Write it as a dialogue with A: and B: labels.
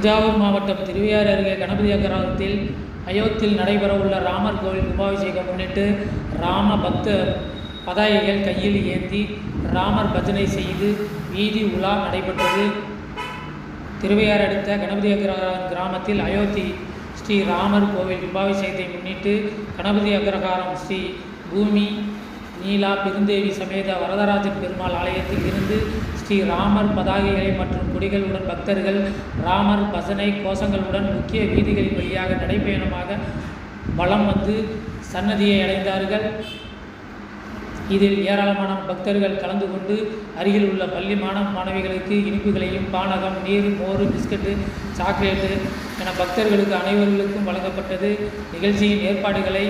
A: தஞ்சாவூர் மாவட்டம் திருவையாறு அருகே கணபதி அக்ரஹாரத்தில் அயோத்தியில் நடைபெறவுள்ள ராமர் கோவில் கும்பாபிஷேகம் முன்னிட்டு ராம பக்த பதாகைகள் கையில் ஏந்தி ராமர் பஜனை செய்து வீதி உலா நடைபெற்றது. திருவையாறு அடுத்த கணபதி அக்ரஹாரம் கிராமத்தில் அயோத்தி ஸ்ரீ ராமர் கோவில் கும்பாபிஷேகத்தை முன்னிட்டு கணபதி அக்ரஹாரம் ஸ்ரீ பூமி நீலா பெருந்தேவி சமேத வரதராஜன் பெருமாள் ஆலயத்தில் இருந்து ஸ்ரீ ராமர் பதாகைகளை மற்றும் கொடிகளுடன் பக்தர்கள் ராமர் பஜனை கோஷங்களுடன் முக்கிய வீதிகளின் வழியாக நடைபயணமாக வலம் வந்து சன்னதியை அடைந்தார்கள். இதில் ஏராளமான பக்தர்கள் கலந்து கொண்டு அருகில் உள்ள பள்ளி மாணவிகளுக்கு இனிப்புகளையும் பானகம், நீர், மோர், பிஸ்கட்டு, சாக்லேட்டு என பக்தர்களுக்கு அனைவர்களுக்கும் வழங்கப்பட்டது. நிகழ்ச்சியின் ஏற்பாடுகளை